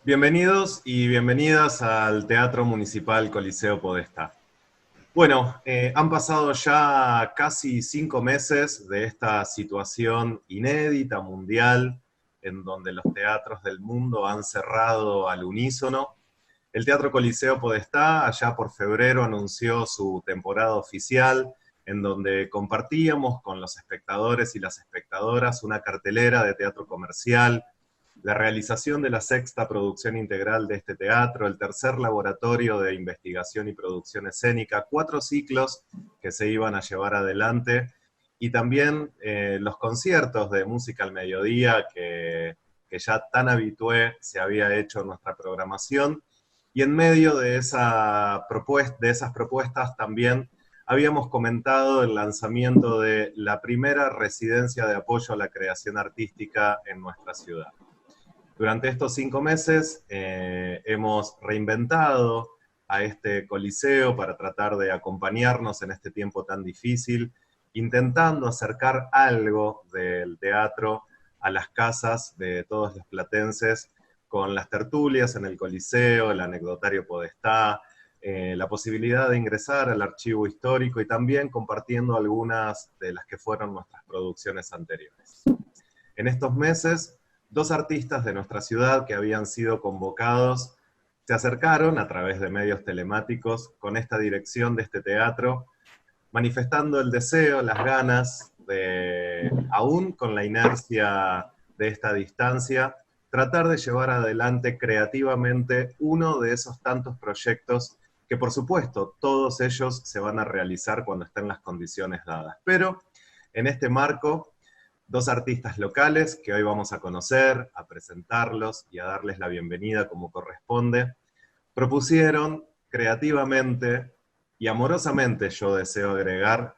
Bienvenidos y bienvenidas al Teatro Municipal Coliseo Podestá. Bueno, han pasado ya casi 5 meses de esta situación inédita mundial en donde los teatros del mundo han cerrado al unísono. El Teatro Coliseo Podestá, allá por febrero, anunció su temporada oficial, en donde compartíamos con los espectadores y las espectadoras una cartelera de teatro comercial, la realización de la sexta producción integral de este teatro, el tercer laboratorio de investigación y producción escénica, 4 ciclos que se iban a llevar adelante, y también los conciertos de música al mediodía que ya tan habitué se había hecho en nuestra programación, y en medio de esas propuestas también habíamos comentado el lanzamiento de la primera residencia de apoyo a la creación artística en nuestra ciudad. Durante estos 5 meses hemos reinventado a este coliseo para tratar de acompañarnos en este tiempo tan difícil, intentando acercar algo del teatro a las casas de todos los platenses, con las tertulias en el Coliseo, el anecdotario Podestá, la posibilidad de ingresar al archivo histórico y también compartiendo algunas de las que fueron nuestras producciones anteriores. En estos meses, 2 artistas de nuestra ciudad que habían sido convocados se acercaron a través de medios telemáticos con esta dirección de este teatro, manifestando el deseo, las ganas de, aún con la inercia de esta distancia, tratar de llevar adelante creativamente uno de esos tantos proyectos que, por supuesto, todos ellos se van a realizar cuando estén las condiciones dadas. Pero en este marco, 2 artistas locales que hoy vamos a conocer, a presentarlos y a darles la bienvenida como corresponde, propusieron creativamente y amorosamente, yo deseo agregar,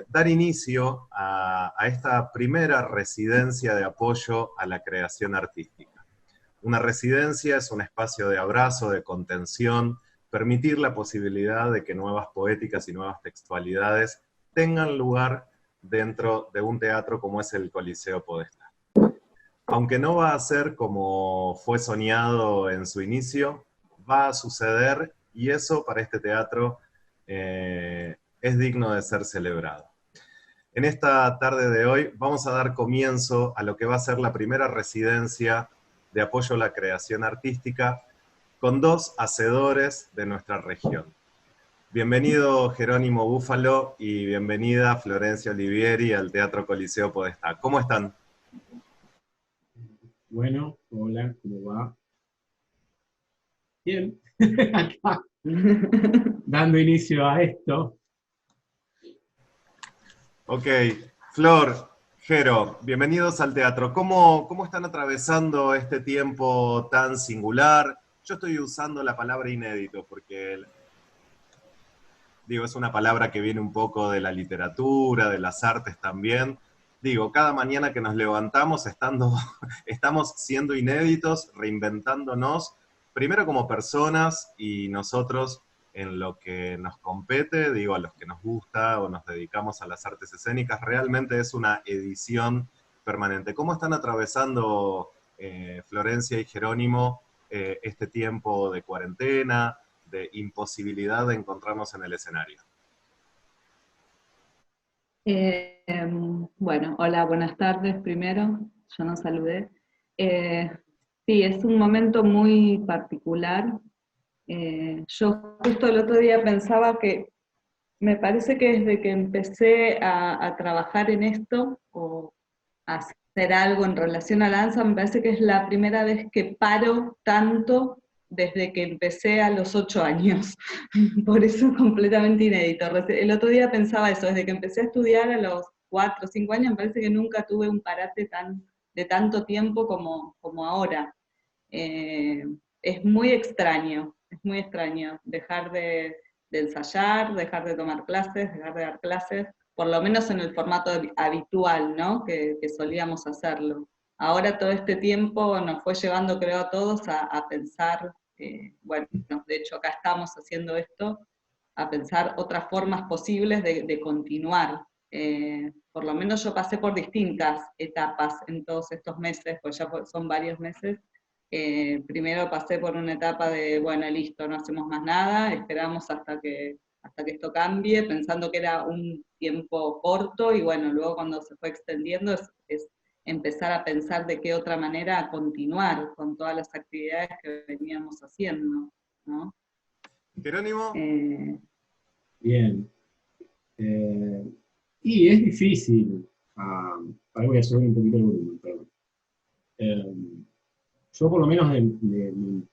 dar inicio a esta primera residencia de apoyo a la creación artística. Una residencia es un espacio de abrazo, de contención, permitir la posibilidad de que nuevas poéticas y nuevas textualidades tengan lugar dentro de un teatro como es el Coliseo Podestá. Aunque no va a ser como fue soñado en su inicio, va a suceder y eso para este teatro es digno de ser celebrado. En esta tarde de hoy vamos a dar comienzo a lo que va a ser la primera residencia de apoyo a la creación artística con 2 hacedores de nuestra región. Bienvenido Jerónimo Búfalo y bienvenida Florencia Olivieri al Teatro Coliseo Podestá. ¿Cómo están? Bueno, hola, ¿cómo va? Bien, acá, dando inicio a esto. Ok, Flor, Jero, bienvenidos al teatro. ¿Cómo están atravesando este tiempo tan singular? Yo estoy usando la palabra inédito porque, digo, es una palabra que viene un poco de la literatura, de las artes también. Digo, cada mañana que nos levantamos estamos siendo inéditos, reinventándonos, primero como personas y nosotros en lo que nos compete, digo, a los que nos gusta o nos dedicamos a las artes escénicas, realmente es una edición permanente. ¿Cómo están atravesando Florencia y Jerónimo este tiempo de cuarentena, de imposibilidad de encontrarnos en el escenario? Bueno, hola, buenas tardes primero, yo no saludé. Eh, sí, es un momento muy particular. Yo justo el otro día pensaba que me parece que desde que empecé a trabajar en esto, o a hacer algo en relación a la danza, me parece que es la primera vez que paro tanto desde que empecé a los 8 años. Por eso es completamente inédito. El otro día pensaba eso, desde que empecé a estudiar a los 4 o 5 años, me parece que nunca tuve un parate de tanto tiempo como ahora. Eh, es muy extraño dejar de ensayar, dejar de tomar clases, dejar de dar clases, por lo menos en el formato habitual, ¿no? Que solíamos hacerlo. Ahora todo este tiempo nos fue llevando, creo, a todos a pensar, bueno, de hecho acá estamos haciendo esto, a pensar otras formas posibles de continuar. Por lo menos yo pasé por distintas etapas en todos estos meses, pues ya son varios meses, Primero pasé por una etapa de, bueno, listo, no hacemos más nada, esperamos hasta que esto cambie, pensando que era un tiempo corto, y bueno, luego cuando se fue extendiendo es empezar a pensar de qué otra manera continuar con todas las actividades que veníamos haciendo, ¿no? Jerónimo. Bien. Y es difícil. Ahora voy a subir un poquito el volumen, perdón. Yo por lo menos de mi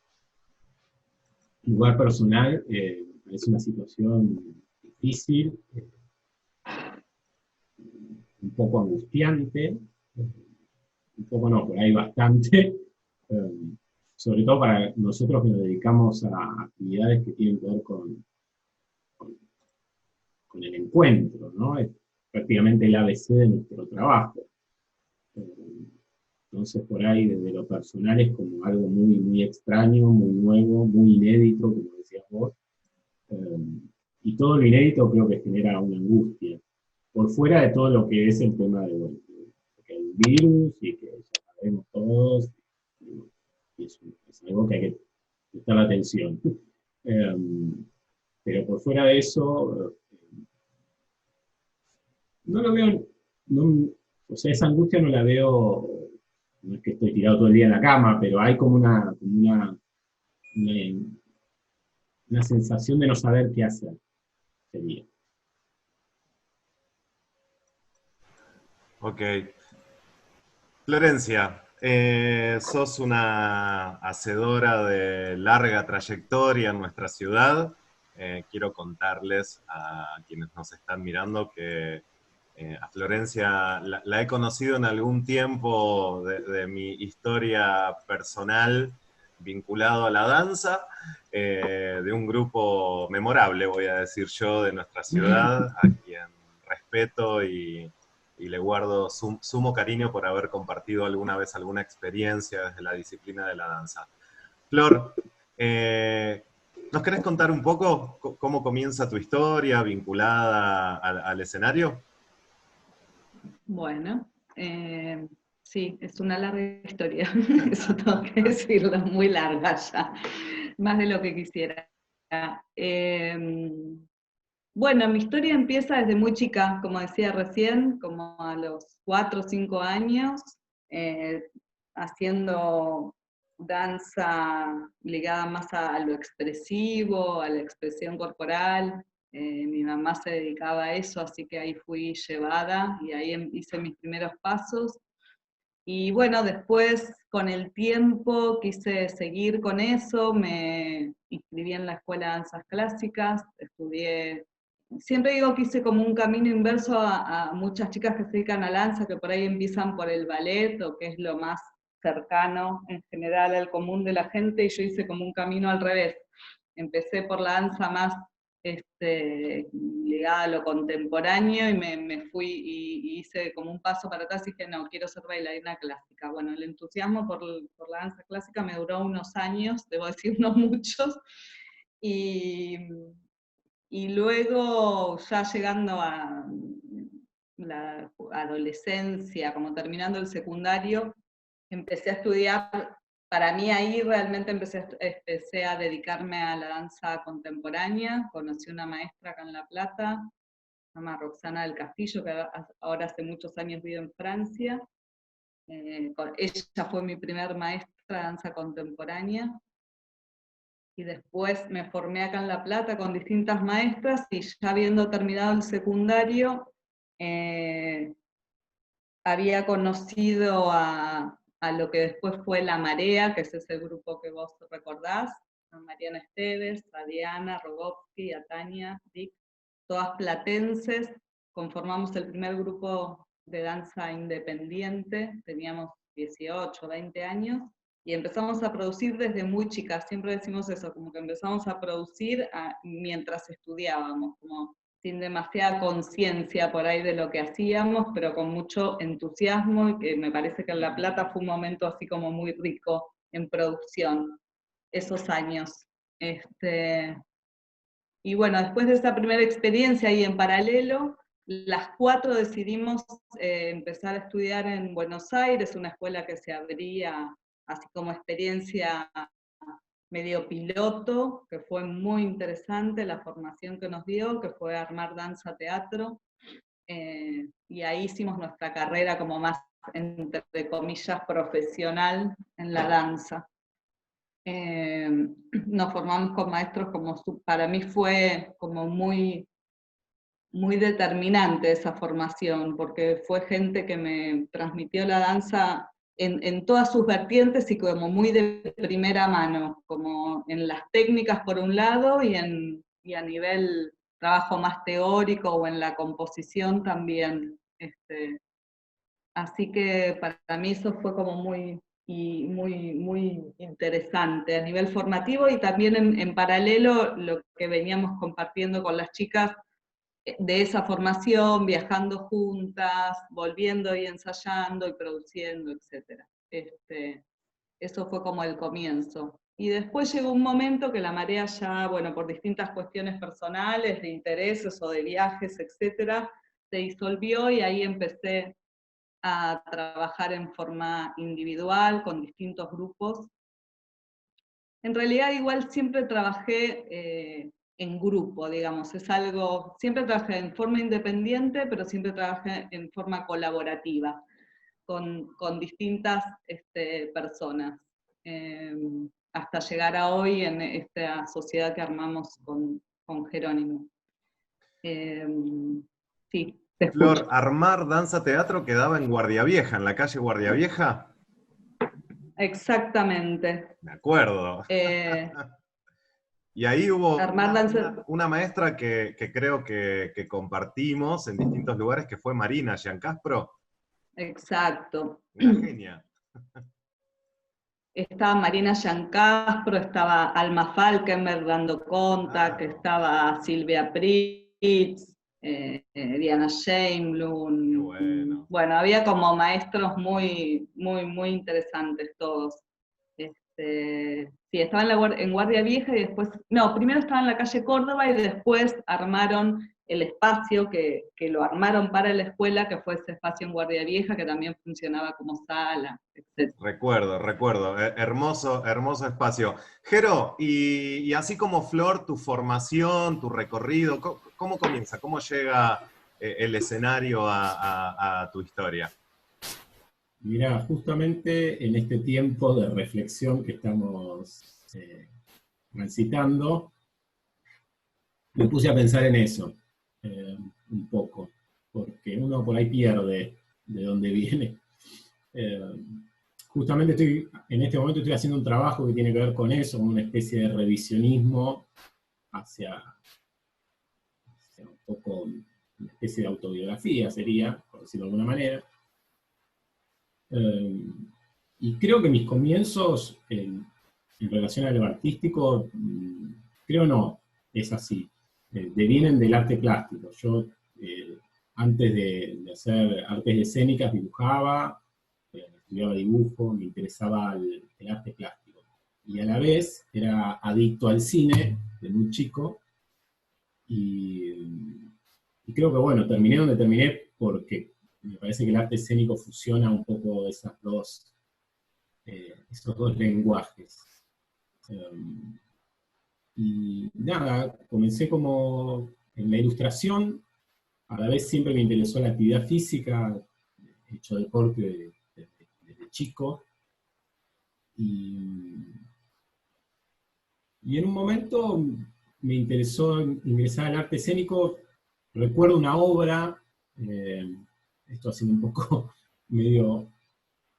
lugar personal, es una situación difícil, un poco angustiante, un poco no, por ahí bastante, sobre todo para nosotros que nos dedicamos a actividades que tienen que ver con el encuentro, ¿no? Es prácticamente el ABC de nuestro trabajo. Entonces, por ahí, desde lo personal, es como algo muy, muy extraño, muy nuevo, muy inédito, como decías vos. Y todo lo inédito creo que genera una angustia. Por fuera de todo lo que es el tema de, bueno, que hay un virus y que ya sabemos todos, y es algo que hay que prestar atención. Pero por fuera de eso, no lo veo, no, o sea, esa angustia no la veo, no es que estoy tirado todo el día en la cama, pero hay como una sensación de no saber qué hacer. Sería. Ok. Florencia, sos una hacedora de larga trayectoria en nuestra ciudad. Quiero contarles a quienes nos están mirando que a Florencia la he conocido en algún tiempo de mi historia personal vinculado a la danza, de un grupo memorable, voy a decir yo, de nuestra ciudad, a quien respeto y le guardo sumo cariño por haber compartido alguna vez alguna experiencia desde la disciplina de la danza. Flor, ¿nos querés contar un poco cómo comienza tu historia vinculada al escenario? Bueno, sí, es una larga historia, eso tengo que decirlo, muy larga ya, más de lo que quisiera. Bueno, mi historia empieza desde muy chica, como decía recién, como a los 4 o 5 años, haciendo danza ligada más a lo expresivo, a la expresión corporal. Mi mamá se dedicaba a eso, así que ahí fui llevada y ahí hice mis primeros pasos. Y bueno, después con el tiempo quise seguir con eso, me inscribí en la Escuela de Danzas Clásicas, estudié, siempre digo que hice como un camino inverso a muchas chicas que se dedican a la danza, que por ahí empiezan por el ballet, o que es lo más cercano en general al común de la gente, y yo hice como un camino al revés. Empecé por la danza más ligada a lo contemporáneo, y me fui y hice como un paso para atrás y dije, no, quiero ser bailarina clásica. Bueno, el entusiasmo por la danza clásica me duró unos años, debo decir, no muchos, y, y luego ya llegando a la adolescencia, como terminando el secundario, empecé a estudiar. Para mí ahí realmente empecé a dedicarme a la danza contemporánea. Conocí una maestra acá en La Plata, se llama Roxana del Castillo, que ahora hace muchos años vive en Francia. Ella fue mi primer maestra de danza contemporánea. Y después me formé acá en La Plata con distintas maestras, y ya habiendo terminado el secundario, había conocido a lo que después fue La Marea, que es ese grupo que vos recordás, a Mariana Esteves, a Diana Rogovsky, a Tania, Dick, todas platenses. Conformamos el primer grupo de danza independiente, teníamos 18, 20 años, y empezamos a producir desde muy chicas. Siempre decimos eso, como que empezamos a producir mientras estudiábamos, como sin demasiada conciencia por ahí de lo que hacíamos, pero con mucho entusiasmo, y que me parece que en La Plata fue un momento así como muy rico en producción, esos años. Y bueno, después de esa primera experiencia y en paralelo, las 4 decidimos empezar a estudiar en Buenos Aires, una escuela que se abría así como experiencia medio piloto, que fue muy interesante la formación que nos dio, que fue armar danza teatro, y ahí hicimos nuestra carrera como más, entre comillas, profesional en la danza. Nos formamos con maestros como, para mí fue como muy determinante esa formación, porque fue gente que me transmitió la danza en todas sus vertientes y como muy de primera mano, como en las técnicas por un lado y a nivel trabajo más teórico o en la composición también. Así que para mí eso fue como muy interesante a nivel formativo, y también en paralelo lo que veníamos compartiendo con las chicas de esa formación, viajando juntas, volviendo y ensayando y produciendo, etc. Eso fue como el comienzo. Y después llegó un momento que la marea ya, bueno, por distintas cuestiones personales, de intereses o de viajes, etc., se disolvió, y ahí empecé a trabajar en forma individual, con distintos grupos. En realidad igual siempre trabajé en grupo, digamos, es algo, siempre trabajé en forma independiente, pero siempre trabajé en forma colaborativa, con distintas personas, hasta llegar a hoy en esta sociedad que armamos con Jerónimo. Sí, te Flor, escucho. armar danza teatro quedaba en Guardia Vieja, en la calle Guardia Vieja. Exactamente. Me acuerdo. Y ahí hubo Armar danza. una maestra que creo que compartimos en distintos lugares, que fue Marina Giancaspro, Exacto. una genia. Estaba Marina Giancastro, estaba Alma Falkenberg dando contact, Claro, estaba Silvia Pritz, Diana qué Sheinblum. bueno. Bueno, había como maestros muy interesantes todos. Sí, estaba en Guardia Vieja, y después, no, primero estaba en la calle Córdoba, y después armaron el espacio que lo armaron para la escuela, que fue ese espacio en Guardia Vieja, que también funcionaba como sala, etc. Recuerdo. Hermoso, hermoso espacio. Jero, y así como Flor, tu formación, tu recorrido, ¿cómo comienza? ¿Cómo llega el escenario a tu historia? Mirá, justamente en este tiempo de reflexión que estamos transitando, me puse a pensar en eso un poco, porque uno por ahí pierde de dónde viene. Eh, Justamente en este momento estoy haciendo un trabajo que tiene que ver con eso, con una especie de revisionismo hacia un poco una especie de autobiografía, sería, por decirlo de alguna manera. Y creo que mis comienzos en relación a lo artístico, creo no, es así, devienen del arte plástico. Yo, antes de hacer artes escénicas, dibujaba, estudiaba dibujo, me interesaba el arte plástico. Y a la vez era adicto al cine de muy chico, y creo que, bueno, terminé donde terminé porque me parece que el arte escénico fusiona un poco esos dos lenguajes. Y nada, comencé como en la ilustración, a la vez siempre me interesó la actividad física, he hecho deporte desde chico, y en un momento me interesó ingresar al arte escénico. Recuerdo una obra, esto haciendo un poco medio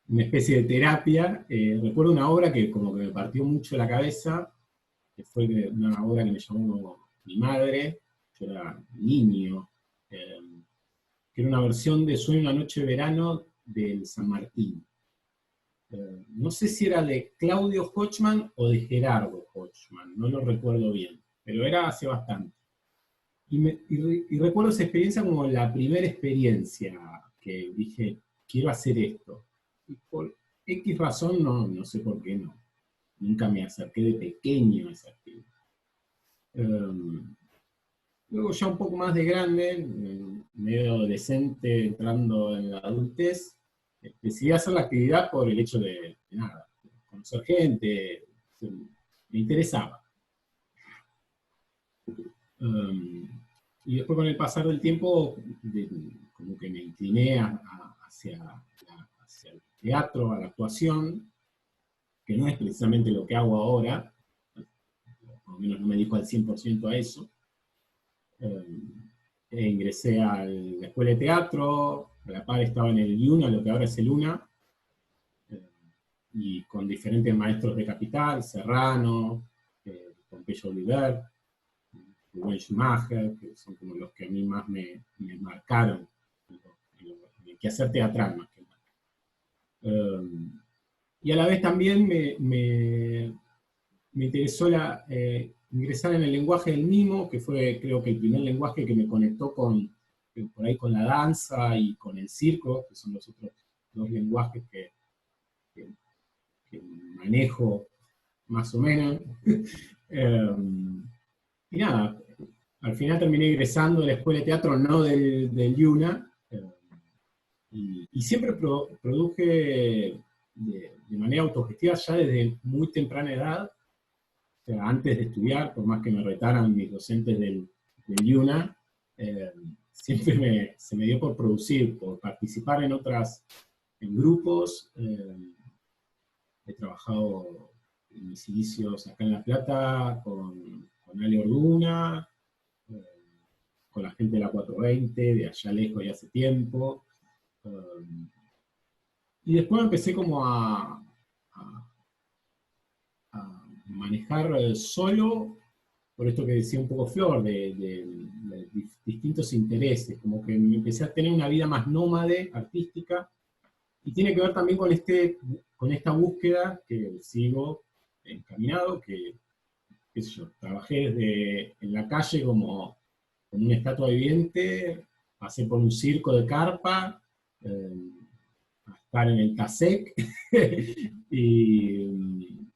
una especie de terapia, recuerdo una obra que como que me partió mucho la cabeza, que fue una obra que me llamó mi madre, yo era niño, que era una versión de Sueño una noche de verano del San Martín. No sé si era de Claudio Hochman o de Gerardo Hochman, no lo recuerdo bien, pero era hace bastante. Y recuerdo esa experiencia como la primera experiencia que dije, quiero hacer esto. Y por X razón, no sé por qué no. Nunca me acerqué de pequeño a esa actividad. Luego ya un poco más de grande, medio adolescente, entrando en la adultez, decidí hacer la actividad por el hecho de nada, conocer gente, me interesaba. Y después con el pasar del tiempo, como que me incliné hacia el teatro, a la actuación, que no es precisamente lo que hago ahora, por lo menos no me dedico al 100% a eso. Ingresé a la escuela de teatro, a la par estaba en el IUNA, lo que ahora es el UNA, y con diferentes maestros de Capital, Serrano, Pompeyo Oliver, Rubén Schumacher, que son como los que a mí más me marcaron en el quehacer teatral más que nada. Y a la vez también me interesó ingresar en el lenguaje del mimo, que fue creo que el primer lenguaje que me conectó por ahí con la danza y con el circo, que son los otros dos lenguajes que manejo más o menos. Y nada, al final terminé ingresando a la escuela de teatro, no del IUNA, y siempre produje de manera autogestiva ya desde muy temprana edad, o sea, antes de estudiar, por más que me retaran mis docentes del IUNA, siempre se me dio por producir, por participar en grupos. He trabajado en mis inicios acá en La Plata con Ale Orduna, con la gente de la 420, de allá lejos y hace tiempo. Y después empecé como a manejar solo, por esto que decía un poco Flor, de distintos intereses, como que me empecé a tener una vida más nómade, artística, y tiene que ver también con esta búsqueda que sigo encaminado, que qué sé yo, trabajé en la calle como una estatua viviente, pasé por un circo de carpa, a estar en el CASEC, y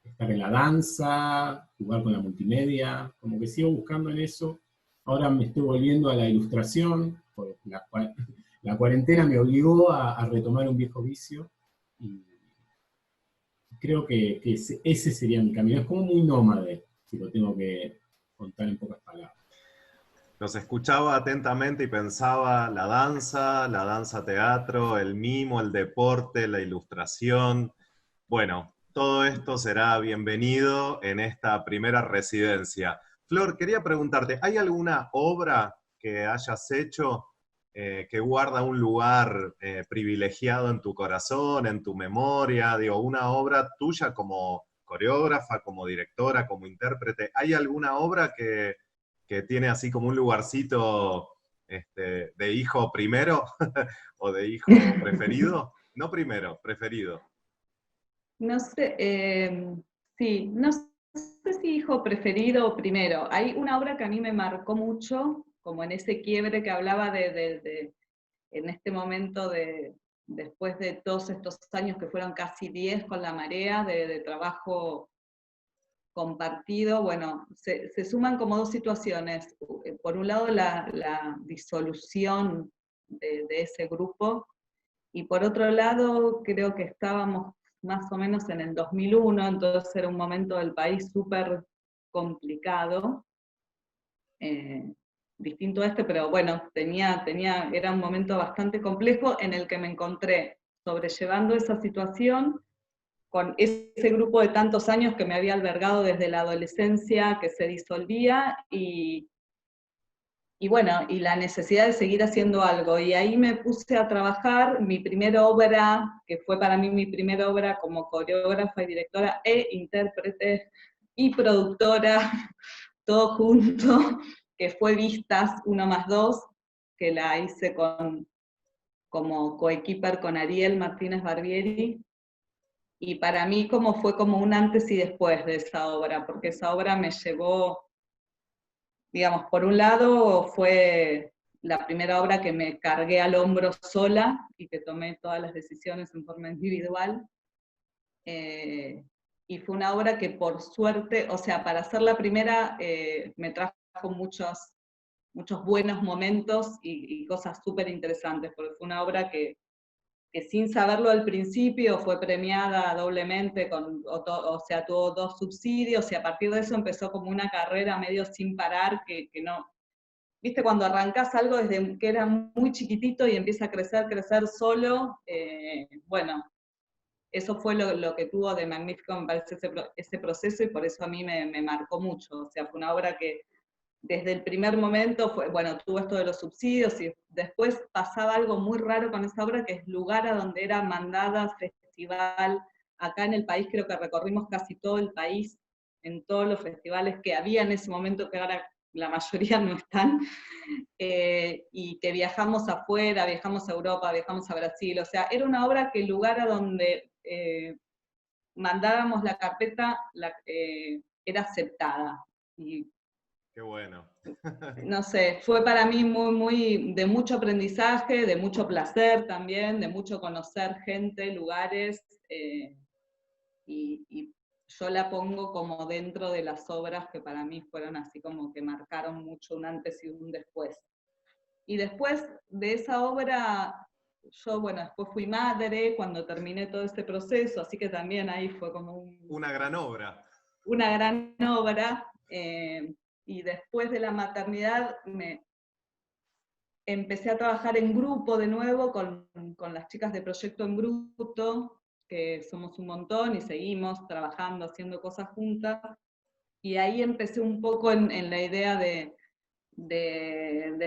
estar en la danza, jugar con la multimedia, como que sigo buscando en eso. Ahora me estoy volviendo a la ilustración, porque la cuarentena me obligó a retomar un viejo vicio, y creo que ese sería mi camino. Es como muy nómade, si lo tengo que contar en pocas palabras. Los escuchaba atentamente y pensaba la danza teatro, el mimo, el deporte, la ilustración. Bueno, todo esto será bienvenido en esta primera residencia. Flor, quería preguntarte, ¿hay alguna obra que hayas hecho que guarda un lugar privilegiado en tu corazón, en tu memoria? Digo, una obra tuya como coreógrafa, como directora, como intérprete. ¿Hay alguna obra que tiene así como un lugarcito de hijo primero o de hijo preferido? No primero, preferido. No sé, sí, no sé si hijo preferido o primero. Hay una obra que a mí me marcó mucho, como en ese quiebre que hablaba en este momento después de todos estos años que fueron casi 10 con La Marea, de trabajo compartido. Bueno, se suman como dos situaciones. Por un lado la disolución de ese grupo, y por otro lado creo que estábamos más o menos en el 2001, entonces era un momento del país súper complicado, distinto a este, pero bueno, era un momento bastante complejo en el que me encontré sobrellevando esa situación con ese grupo de tantos años que me había albergado desde la adolescencia, que se disolvía, y bueno, y la necesidad de seguir haciendo algo. Y ahí me puse a trabajar mi primera obra, que fue para mí mi primera obra como coreógrafa y directora e intérprete y productora, todo junto, que fue Vistas 1+2, que la hice como coequiper con Ariel Martínez Barbieri. Y para mí fue como un antes y después de esa obra, porque esa obra me llevó, digamos, por un lado fue la primera obra que me cargué al hombro sola y que tomé todas las decisiones en forma individual. Y fue una obra que por suerte, o sea, para ser la primera me trajo muchos buenos momentos y cosas súper interesantes, porque fue una obra que que sin saberlo al principio fue premiada doblemente, o sea, tuvo 2 subsidios, y a partir de eso empezó como una carrera medio sin parar, que no, viste, cuando arrancás algo desde que era muy chiquitito y empieza a crecer solo, bueno, eso fue lo que tuvo de magnífico, me parece, ese proceso, y por eso a mí me marcó mucho. O sea, fue una obra que desde el primer momento fue, bueno, tuvo esto de los subsidios, y después pasaba algo muy raro con esa obra, que es lugar a donde era mandada, festival. Acá en el país creo que recorrimos casi todo el país, en todos los festivales que había en ese momento, que ahora la mayoría no están, y que viajamos afuera, viajamos a Europa, viajamos a Brasil. O sea, era una obra que el lugar a donde mandábamos la carpeta era aceptada. Y Qué bueno. no sé, fue para mí muy de mucho aprendizaje, de mucho placer también, de mucho conocer gente, lugares, y yo la pongo como dentro de las obras que para mí fueron así como que marcaron mucho un antes y un después. Y después de esa obra, yo, bueno, después fui madre cuando terminé todo este proceso, así que también ahí fue como una gran obra. Una gran obra, y después de la maternidad empecé a trabajar en grupo de nuevo con las chicas de Proyecto en Bruto, que somos un montón y seguimos trabajando, haciendo cosas juntas, y ahí empecé un poco en la idea de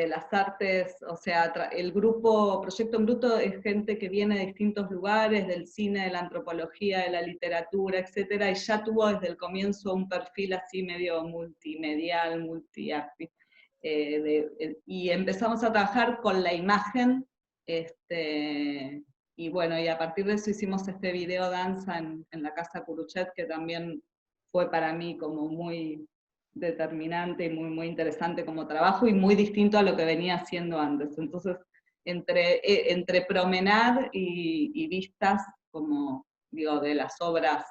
las artes. O sea, el grupo Proyecto en Bruto es gente que viene de distintos lugares, del cine, de la antropología, de la literatura, etcétera, y ya tuvo desde el comienzo un perfil así medio multimedial, multiarte. Y empezamos a trabajar con la imagen, y bueno, y a partir de eso hicimos este video danza en la Casa Curuchet, que también fue para mí como muy determinante y muy interesante como trabajo, y muy distinto a lo que venía haciendo antes. Entonces, entre promenade y vistas, como digo, de las obras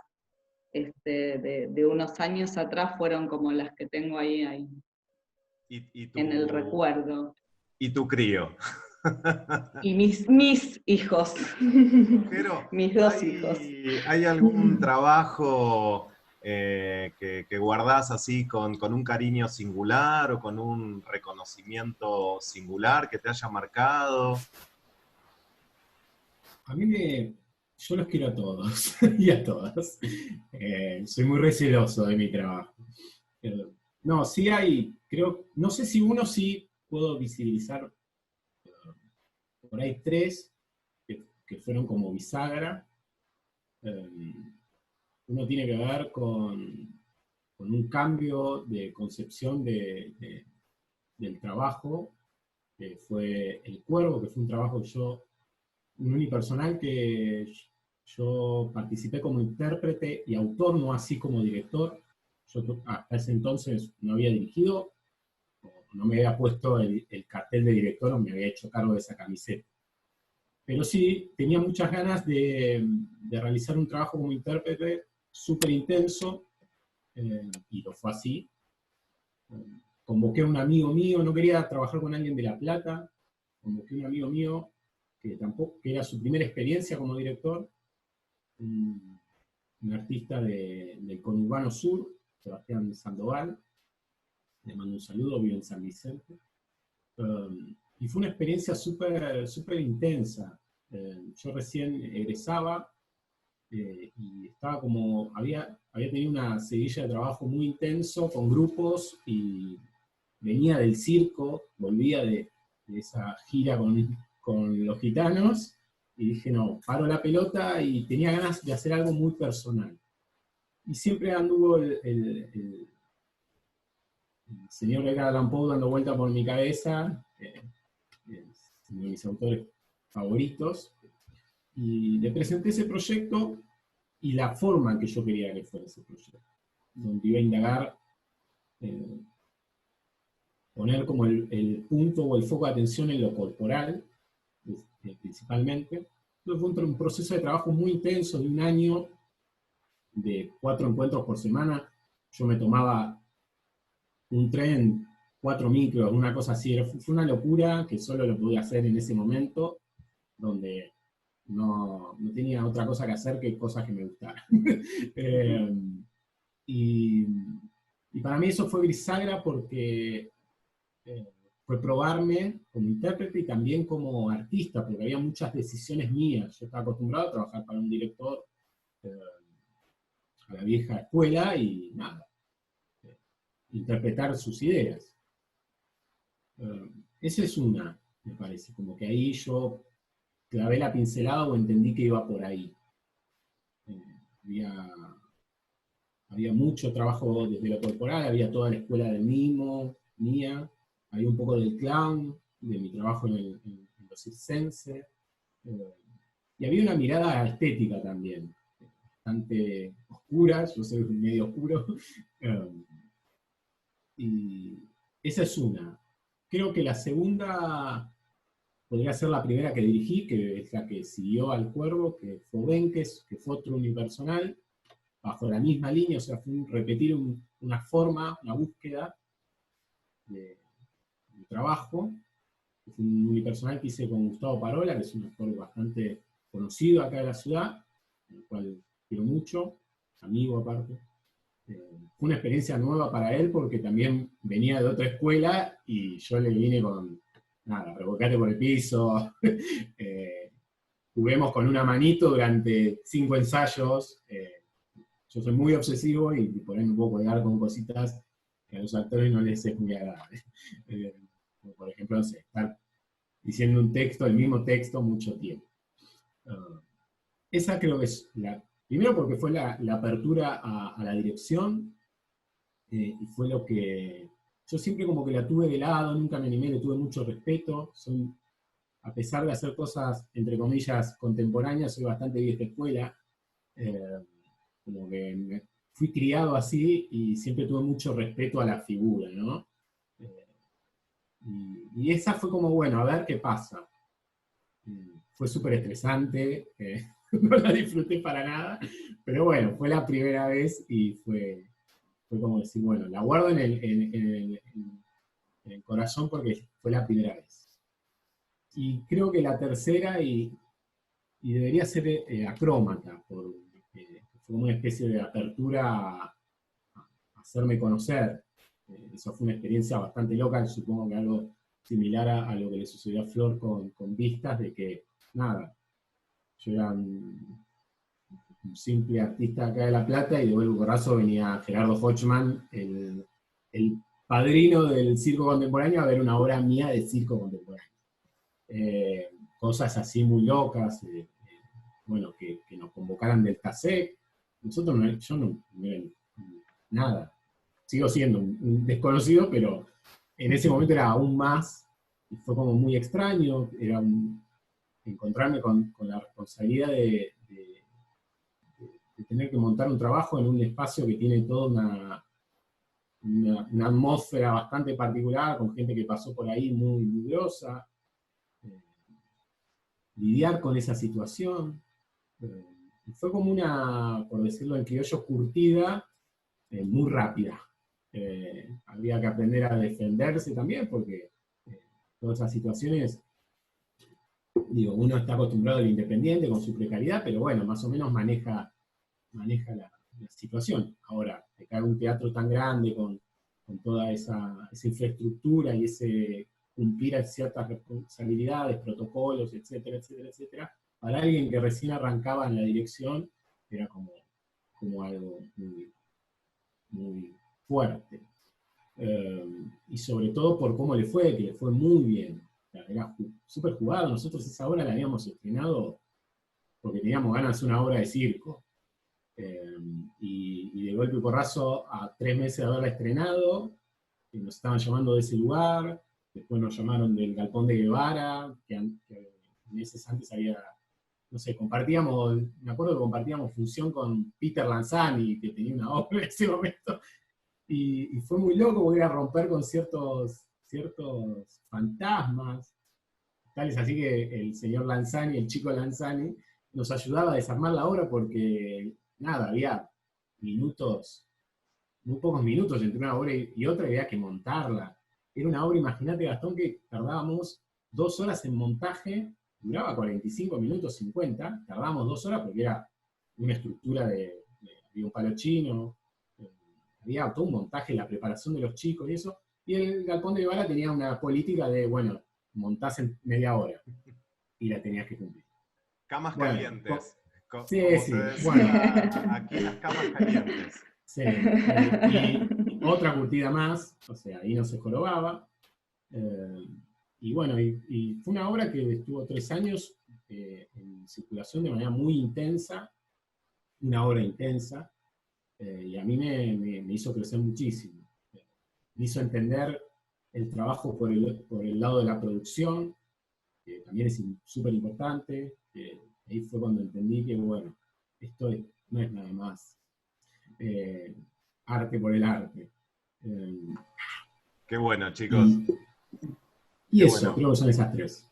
de unos años atrás, fueron como las que tengo ahí en el recuerdo. Y tu crío. Y mis hijos, Pero, mis 2 hijos. ¿hay algún trabajo que guardás así con un cariño singular o con un reconocimiento singular que te haya marcado? Yo los quiero a todos y a todas. Soy muy receloso de mi trabajo. No, sí hay, creo, no sé si uno sí puedo visibilizar, por ahí 3 que fueron como bisagra. Uno tiene que ver con un cambio de concepción del trabajo, que fue El Cuervo, que fue un trabajo un unipersonal que yo participé como intérprete y autor, no así como director. Yo hasta ese entonces no había dirigido, no me había puesto el cartel de director o me había hecho cargo de esa camiseta. Pero sí, tenía muchas ganas de realizar un trabajo como intérprete súper intenso, y lo fue así. Convoqué a un amigo mío, no quería trabajar con alguien de La Plata, convoqué a un amigo mío que era su primera experiencia como director, un artista del conurbano sur, Sebastián Sandoval, le mando un saludo, vive en San Vicente. Y fue una experiencia súper intensa. Yo recién egresaba, y estaba había tenido una seguilla de trabajo muy intenso con grupos, y venía del circo, volvía de esa gira con los gitanos, y dije, no, paro la pelota, y tenía ganas de hacer algo muy personal. Y siempre anduvo el señor Edgar Allan Poe dando vuelta por mi cabeza, uno de mis autores favoritos, y le presenté ese proyecto y la forma en que yo quería que fuera ese proyecto, donde iba a indagar, poner como el punto o el foco de atención en lo corporal, principalmente. Entonces fue un proceso de trabajo muy intenso, de un año, de 4 encuentros por semana. Yo me tomaba un tren, 4 micros, una cosa así. Fue una locura que solo lo pude hacer en ese momento, donde no tenía otra cosa que hacer que cosas que me gustaran. Eh, y, y para mí eso fue bisagra porque fue probarme como intérprete y también como artista, porque había muchas decisiones mías. Yo estaba acostumbrado a trabajar para un director eh, a la vieja escuela y nada, interpretar sus ideas. Esa es una, me parece, como que ahí yo clavé la pincelada o entendí que iba por ahí. Eh, había, había mucho trabajo desde lo corporal, había toda la escuela del mimo, mía, había un poco del clown, de mi trabajo en lo circense, y había una mirada estética también, bastante oscura, yo soy medio oscuro, y esa es una. Creo que la segunda podría ser la primera que dirigí, que es la que siguió al Cuervo, que fue Benques, que fue otro unipersonal, bajo la misma línea, o sea, fue repetir una forma, una búsqueda de trabajo. Fue un unipersonal que hice con Gustavo Parola, que es un actor bastante conocido acá de la ciudad, el cual quiero mucho, amigo aparte. Fue una experiencia nueva para él porque también venía de otra escuela y yo le vine con, nada, revocate por el piso, juguemos con una manito durante 5 ensayos. Yo soy muy obsesivo y por ahí me puedo colgar con cositas que a los actores no les es muy agradable. Como por ejemplo, no sé, estar diciendo un texto, el mismo texto, mucho tiempo. Esa creo que es la, primero porque fue la apertura a la dirección, y fue lo que, yo siempre como que la tuve de lado, nunca me animé, le tuve mucho respeto, soy, a pesar de hacer cosas, entre comillas, contemporáneas, soy bastante vieja escuela, como que fui criado así y siempre tuve mucho respeto a la figura, ¿no? Y esa fue como, bueno, a ver qué pasa. Fue súper estresante, no la disfruté para nada, pero bueno, fue la primera vez y fue como decir, bueno, la guardo en el corazón porque fue la primera vez. Y creo que la tercera, y debería ser Acrómata, porque fue una especie de apertura a hacerme conocer. Eso fue una experiencia bastante loca, supongo que algo similar a lo que le sucedió a Flor con Vistas, de que, nada, yo era un simple artista acá de La Plata y de Vuelvo Corrazo venía Gerardo Hochman, el padrino del circo contemporáneo, a ver una obra mía de circo contemporáneo. Cosas así muy locas, bueno, que nos convocaran del TASEC. Nosotros, yo no, nada, sigo siendo un desconocido, pero en ese momento era aún más, y fue como muy extraño, era encontrarme con la responsabilidad de tener que montar un trabajo en un espacio que tiene toda una atmósfera bastante particular, con gente que pasó por ahí muy grosa, lidiar con esa situación. Fue como una, por decirlo en criollo, curtida, muy rápida. Había que aprender a defenderse también, porque todas esas situaciones, digo, uno está acostumbrado al independiente con su precariedad, pero bueno, más o menos maneja la situación. Ahora, te cae un teatro tan grande con toda esa infraestructura y ese cumplir ciertas responsabilidades, protocolos, etcétera, etcétera, etcétera, para alguien que recién arrancaba en la dirección, era como algo muy fuerte. Y sobre todo por cómo le fue, que le fue muy bien. Era súper jugado. Nosotros esa obra la habíamos estrenado porque teníamos ganas de hacer una obra de circo. Y de golpe y porrazo, a 3 meses de haberla estrenado, nos estaban llamando de ese lugar, después nos llamaron del Galpón de Guevara, que meses antes había, no sé, compartíamos, me acuerdo que compartíamos función con Peter Lanzani, que tenía una obra en ese momento, y fue muy loco porque era romper con ciertos fantasmas, tales así que el señor Lanzani, el chico Lanzani, nos ayudaba a desarmar la obra porque, nada, había minutos, muy pocos minutos entre una obra y otra, y había que montarla. Era una obra, imagínate, Gastón, que tardábamos 2 horas en montaje duraba 45 minutos, 50, tardamos 2 horas porque era una estructura había un palo chino, había todo un montaje, la preparación de los chicos y eso, y el Galpón de Guevara tenía una política de, bueno, montás en media hora, y la tenías que cumplir. Camas Bueno, calientes. sí, Como sí, se decía bueno. aquí, las camas calientes. Sí, y otra curtida más, o sea, ahí no se jorobaba. Y bueno, y fue una obra que estuvo 3 años en circulación de manera muy intensa, una obra intensa, y a mí me hizo crecer muchísimo. Me hizo entender el trabajo por el lado de la producción, que también es súper importante. Ahí fue cuando entendí que, bueno, esto no es nada más arte por el arte. Qué bueno, chicos. Y Qué eso, bueno. creo que son esas 3.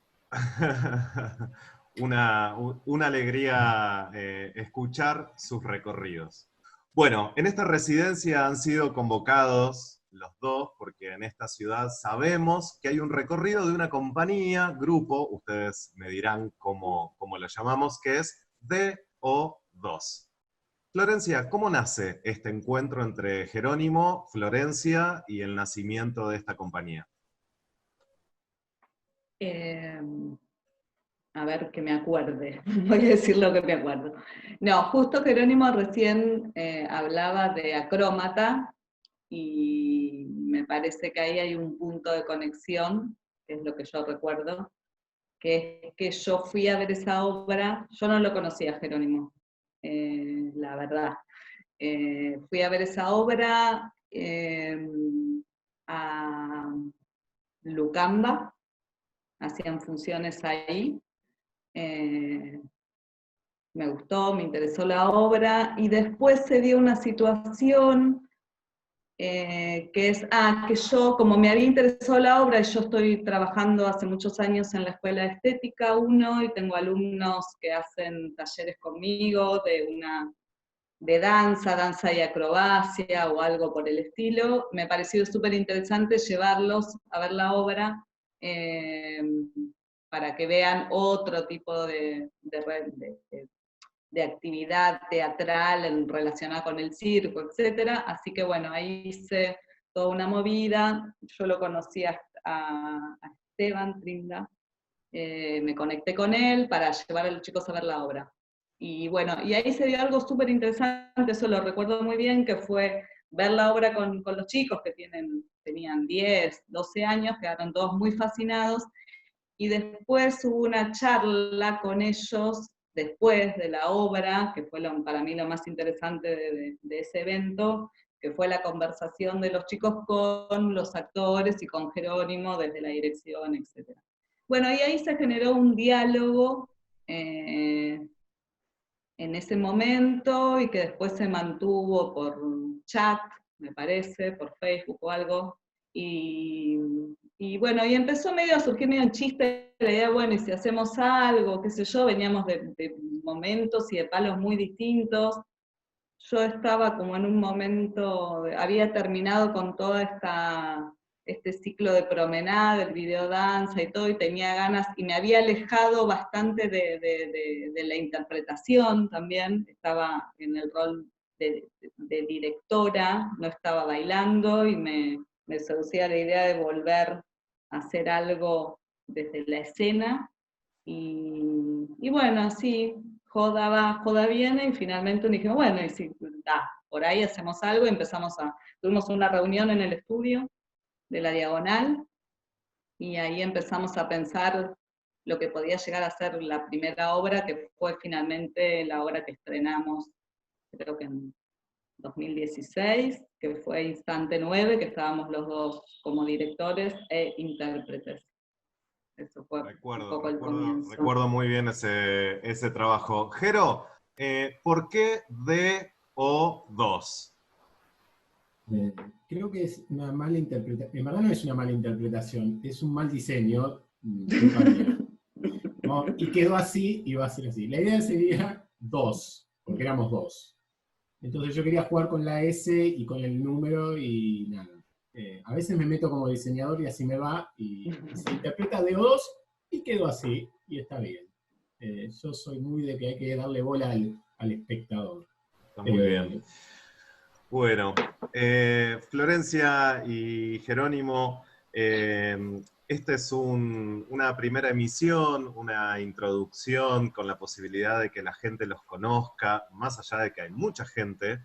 Una alegría escuchar sus recorridos. Bueno, en esta residencia han sido convocados los dos, porque en esta ciudad sabemos que hay un recorrido de una compañía, grupo, ustedes me dirán cómo lo llamamos, que es DO2. Florencia, ¿cómo nace este encuentro entre Jerónimo, Florencia y el nacimiento de esta compañía? A ver, que me acuerde, voy a decir lo que me acuerdo. No, justo Jerónimo recién hablaba de Acrómata, y me parece que ahí hay un punto de conexión, que es lo que yo recuerdo, que es que yo fui a ver esa obra, yo no lo conocía a Jerónimo, la verdad. Fui a ver esa obra a Lucamba, hacían funciones ahí. Me gustó, me interesó la obra, y después se dio una situación que es, que yo, como me había interesado la obra, y yo estoy trabajando hace muchos años en la Escuela de Estética 1, y tengo alumnos que hacen talleres conmigo de danza y acrobacia o algo por el estilo, me ha parecido súper interesante llevarlos a ver la obra, para que vean otro tipo de actividad teatral relacionada con el circo, etcétera. Así que bueno, ahí hice toda una movida. Yo lo conocí a Esteban Trinda, me conecté con él para llevar a los chicos a ver la obra. Y bueno, y ahí se dio algo súper interesante, eso lo recuerdo muy bien, que fue ver la obra con los chicos que tenían 10, 12 años, quedaron todos muy fascinados, y después hubo una charla con ellos después de la obra, que fue para mí lo más interesante de ese evento, que fue la conversación de los chicos con los actores y con Jerónimo desde la dirección, etc. Bueno, y ahí se generó un diálogo en ese momento, y que después se mantuvo por chat, me parece, por Facebook o algo, y bueno, y empezó medio a surgir medio un chiste, la idea, bueno, y si hacemos algo, qué sé yo, veníamos de momentos y de palos muy distintos. Yo estaba como en un momento, había terminado con toda este ciclo de promenada, del videodanza y todo, y tenía ganas, y me había alejado bastante de la interpretación también, estaba en el rol de directora, no estaba bailando, y me seducía la idea de volver a hacer algo desde la escena, y bueno, sí, joda va, joda viene, y finalmente dijimos, bueno, y si por ahí hacemos algo, y tuvimos una reunión en el estudio de la Diagonal, y ahí empezamos a pensar lo que podía llegar a ser la primera obra, que fue finalmente la obra que estrenamos, creo que en 2016, que fue Instante 9, que estábamos los dos como directores e intérpretes. Eso fue un poco el comienzo. Recuerdo muy bien ese trabajo. Jero, ¿por qué DO2? Creo que es una mala interpretación. En verdad no es una mala interpretación, es un mal diseño. ¿No? Y quedó así y va a ser así. La idea sería 2, porque éramos 2. Entonces yo quería jugar con la S y con el número y nada. A veces me meto como diseñador y así me va, y se interpreta DO2, Y quedó así, y está bien. Yo soy muy de que hay que darle bola al espectador. Está muy bien. Bueno, Florencia y Jerónimo, esta es una primera emisión, una introducción con la posibilidad de que la gente los conozca, más allá de que hay mucha gente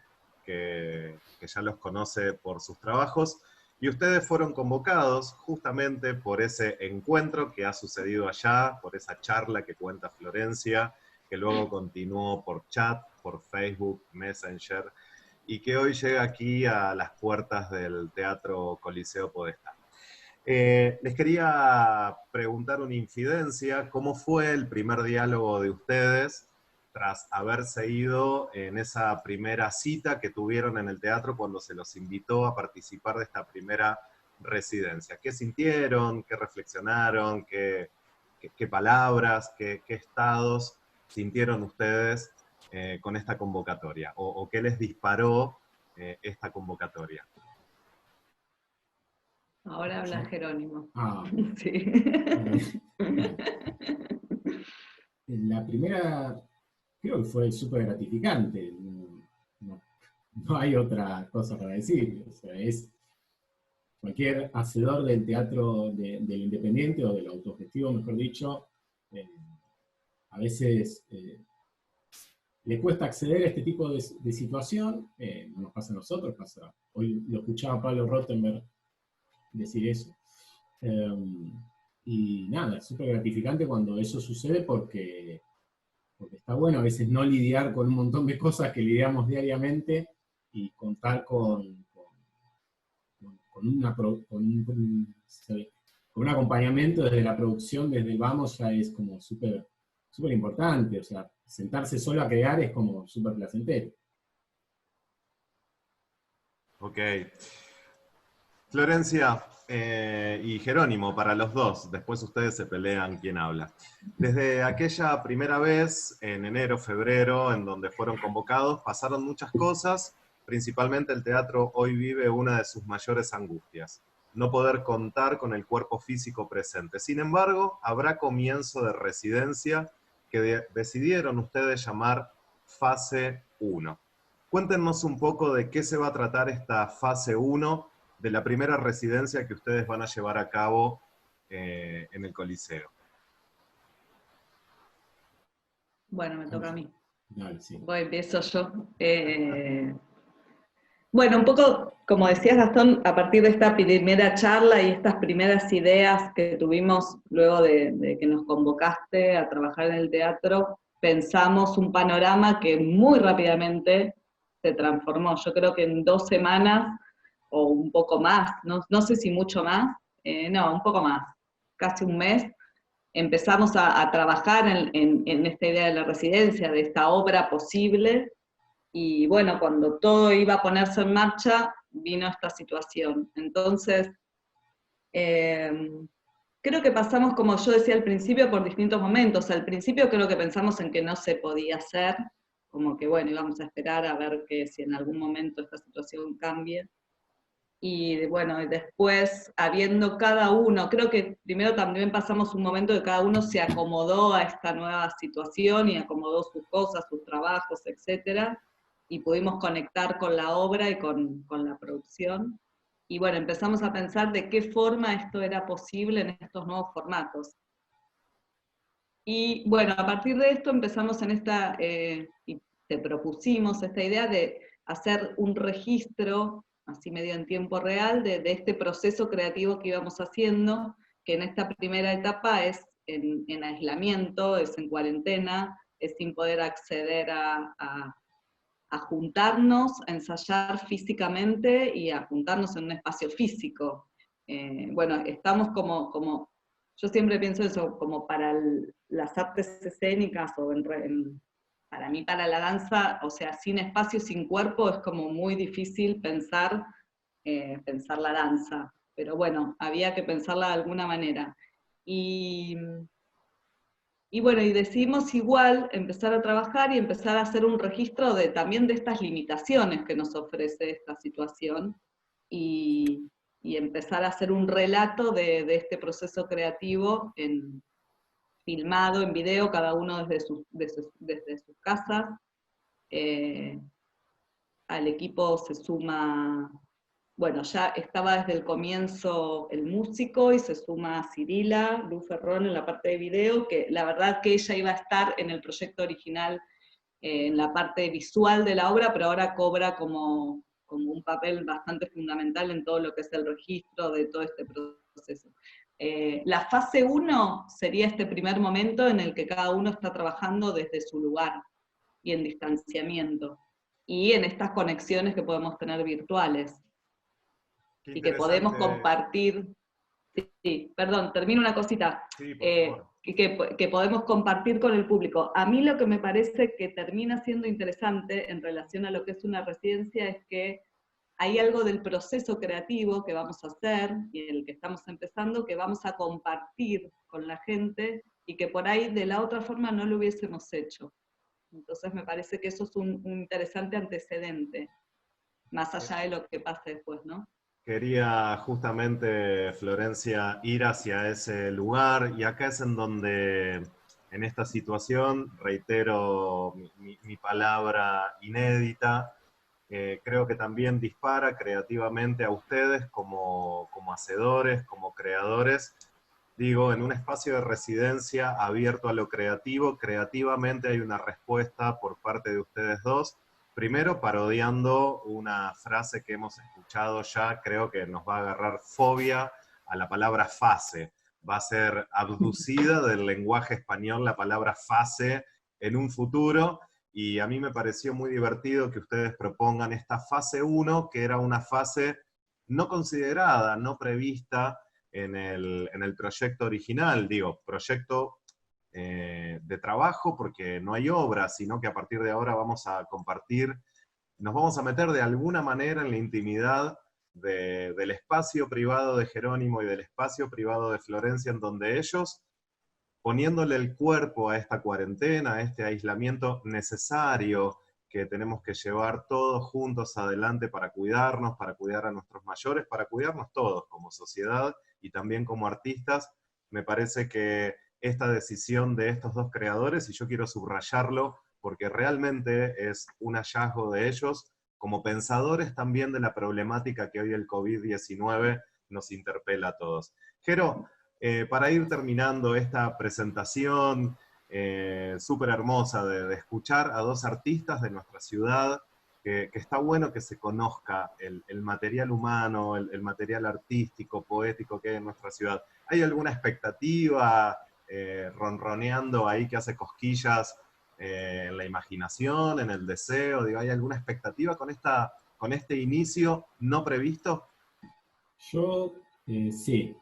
que ya los conoce por sus trabajos, y ustedes fueron convocados justamente por ese encuentro que ha sucedido allá, por esa charla que cuenta Florencia, que luego continuó por chat, por Facebook, Messenger, y que hoy llega aquí a las puertas del Teatro Coliseo Podestá. Les quería preguntar una infidencia, ¿cómo fue el primer diálogo de ustedes tras haberse ido en esa primera cita que tuvieron en el teatro cuando se los invitó a participar de esta primera residencia? ¿Qué sintieron? ¿Qué reflexionaron? ¿Qué palabras? ¿Qué estados sintieron ustedes con esta convocatoria? ¿O qué les disparó esta convocatoria? Ahora habla Jerónimo. Sí. La primera, creo que fue súper gratificante. No hay otra cosa para decir. O sea, es cualquier hacedor del teatro del independiente o del autogestivo, mejor dicho, a veces le cuesta acceder a este tipo de situación. No nos pasa a nosotros, pasa. Hoy lo escuchaba Pablo Rottenberg decir eso. Y nada, es súper gratificante cuando eso sucede porque está bueno a veces no lidiar con un montón de cosas que lidiamos diariamente y contar con un acompañamiento desde la producción, desde el vamos, ya es como súper importante. O sea, sentarse solo a crear es como súper placentero. Ok. Florencia y Jerónimo, para los dos, después ustedes se pelean quién habla. Desde aquella primera vez, en enero, febrero, en donde fueron convocados, pasaron muchas cosas, principalmente el teatro hoy vive una de sus mayores angustias, no poder contar con el cuerpo físico presente. Sin embargo, habrá comienzo de residencia que decidieron ustedes llamar fase 1. Cuéntenos un poco de qué se va a tratar esta fase 1 de la primera residencia que ustedes van a llevar a cabo en el Coliseo. Bueno, me toca a mí. Dale, sí. Voy, empiezo yo. Bueno, un poco, como decías Gastón, a partir de esta primera charla y estas primeras ideas que tuvimos luego de que nos convocaste a trabajar en el teatro, pensamos un panorama que muy rápidamente se transformó. Yo creo que en 2 semanas o un poco más, no sé si mucho más, no, un poco más, casi un mes, empezamos a trabajar en esta idea de la residencia, de esta obra posible, y bueno, cuando todo iba a ponerse en marcha, vino esta situación. Entonces, creo que pasamos, como yo decía al principio, por distintos momentos. Al principio creo que pensamos en que no se podía hacer, como que bueno, íbamos a esperar a ver que si en algún momento esta situación cambie. Y bueno, después, habiendo cada uno, creo que primero también pasamos un momento que cada uno se acomodó a esta nueva situación y acomodó sus cosas, sus trabajos, etcétera, y pudimos conectar con la obra y con la producción. Y bueno, empezamos a pensar de qué forma esto era posible en estos nuevos formatos. Y bueno, a partir de esto empezamos en esta, y te propusimos esta idea de hacer un registro, así medio en tiempo real, de este proceso creativo que íbamos haciendo, que en esta primera etapa es en aislamiento, es en cuarentena, es sin poder acceder a juntarnos, a ensayar físicamente y a juntarnos en un espacio físico. Bueno, estamos como yo siempre pienso eso, como para las artes escénicas, o para mí para la danza, o sea, sin espacio, sin cuerpo, es como muy difícil pensar la danza. Pero bueno, había que pensarla de alguna manera. Y bueno, y decidimos igual empezar a trabajar y empezar a hacer un registro también de estas limitaciones que nos ofrece esta situación, y empezar a hacer un relato de este proceso creativo filmado en video, cada uno desde sus casas. Al equipo se suma, bueno, ya estaba desde el comienzo el músico, y se suma Cirila, Lu Ferrón en la parte de video, que la verdad que ella iba a estar en el proyecto original, en la parte visual de la obra, pero ahora cobra como un papel bastante fundamental en todo lo que es el registro de todo este proceso. La fase 1 sería este primer momento en el que cada uno está trabajando desde su lugar y en distanciamiento, y en estas conexiones que podemos tener virtuales, y que podemos compartir. Sí, perdón, termino una cosita. Sí, por favor. Que podemos compartir con el público. A mí lo que me parece que termina siendo interesante en relación a lo que es una residencia es que hay algo del proceso creativo que vamos a hacer, y el que estamos empezando, que vamos a compartir con la gente, y que por ahí de la otra forma no lo hubiésemos hecho. Entonces me parece que eso es un interesante antecedente, más allá de lo que pase después, ¿no? Quería justamente, Florencia, ir hacia ese lugar, y acá es en donde, en esta situación, reitero mi palabra inédita, creo que también dispara creativamente a ustedes como hacedores, como creadores. Digo, en un espacio de residencia abierto a lo creativo, creativamente hay una respuesta por parte de ustedes dos. Primero, parodiando una frase que hemos escuchado ya, creo que nos va a agarrar fobia a la palabra fase. Va a ser abducida del lenguaje español la palabra fase en un futuro, y a mí me pareció muy divertido que ustedes propongan esta fase 1, que era una fase no considerada, no prevista en el proyecto original. Digo, proyecto de trabajo, porque no hay obra, sino que a partir de ahora vamos a compartir, nos vamos a meter de alguna manera en la intimidad del espacio privado de Jerónimo y del espacio privado de Florencia, en donde ellos, poniéndole el cuerpo a esta cuarentena, a este aislamiento necesario que tenemos que llevar todos juntos adelante para cuidarnos, para cuidar a nuestros mayores, para cuidarnos todos como sociedad y también como artistas, me parece que esta decisión de estos dos creadores, y yo quiero subrayarlo porque realmente es un hallazgo de ellos, como pensadores también de la problemática que hoy el COVID-19 nos interpela a todos. Jero, para ir terminando esta presentación súper hermosa de escuchar a dos artistas de nuestra ciudad, que está bueno que se conozca el material humano, el material artístico, poético que hay en nuestra ciudad. ¿Hay alguna expectativa ronroneando ahí que hace cosquillas en la imaginación, en el deseo? Digo, ¿hay alguna expectativa con este inicio no previsto? Yo, sí.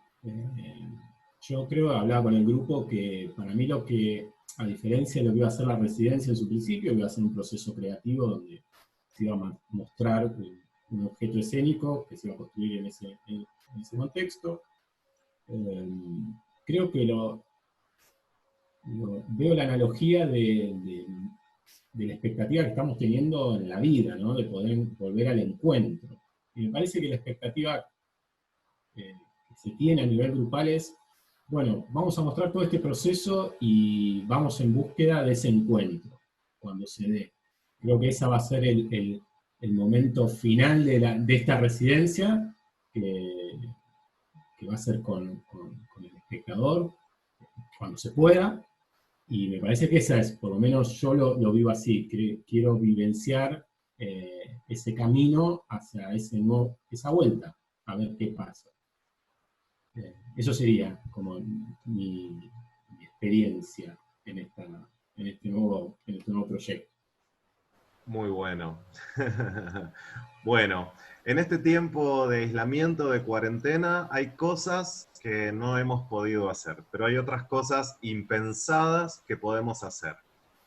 Yo creo, hablaba con el grupo, que para mí lo que, a diferencia de lo que iba a ser la residencia en su principio, iba a ser un proceso creativo donde se iba a mostrar un objeto escénico que se iba a construir en ese contexto. Creo que veo la analogía de la expectativa que estamos teniendo en la vida, ¿no? De poder volver al encuentro. Y me parece que la expectativa que se tiene a nivel grupal es, bueno, vamos a mostrar todo este proceso y vamos en búsqueda de ese encuentro, cuando se dé. Creo que ese va a ser el momento final de esta residencia, que va a ser con el espectador, cuando se pueda, y me parece que esa es, por lo menos yo lo vivo así, quiero vivenciar ese camino hacia esa vuelta, a ver qué pasa. Eso sería como mi experiencia en este nuevo proyecto. Muy bueno. Bueno, en este tiempo de aislamiento, de cuarentena, hay cosas que no hemos podido hacer, pero hay otras cosas impensadas que podemos hacer.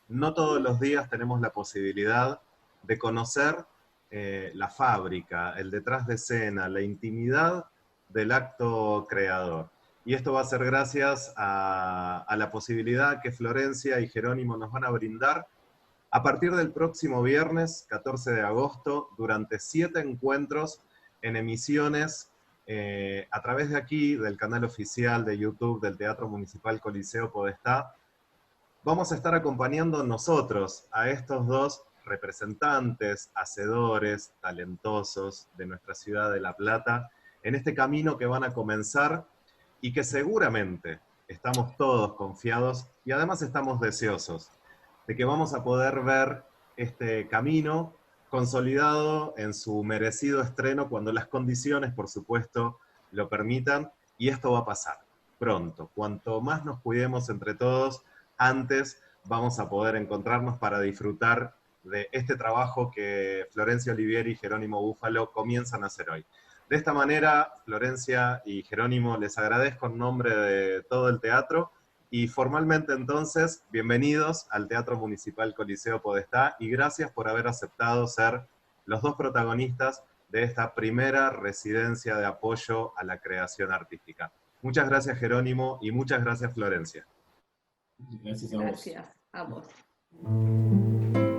No todos los días tenemos la posibilidad de conocer la fábrica, el detrás de escena, la intimidad del acto creador. Y esto va a ser gracias a la posibilidad que Florencia y Jerónimo nos van a brindar a partir del próximo viernes, 14 de agosto, durante 7 encuentros en emisiones a través de aquí, del canal oficial de YouTube del Teatro Municipal Coliseo Podestá, vamos a estar acompañando nosotros a estos dos representantes, hacedores, talentosos de nuestra ciudad de La Plata, en este camino que van a comenzar y que seguramente estamos todos confiados y además estamos deseosos de que vamos a poder ver este camino consolidado en su merecido estreno cuando las condiciones, por supuesto, lo permitan, y esto va a pasar pronto. Cuanto más nos cuidemos entre todos, antes vamos a poder encontrarnos para disfrutar de este trabajo que Florencia Olivieri y Jerónimo Búfalo comienzan a hacer hoy. De esta manera, Florencia y Jerónimo, les agradezco en nombre de todo el teatro y formalmente entonces, bienvenidos al Teatro Municipal Coliseo Podestá y gracias por haber aceptado ser los dos protagonistas de esta primera residencia de apoyo a la creación artística. Muchas gracias, Jerónimo, y muchas gracias, Florencia. Gracias a vos. Gracias a vos.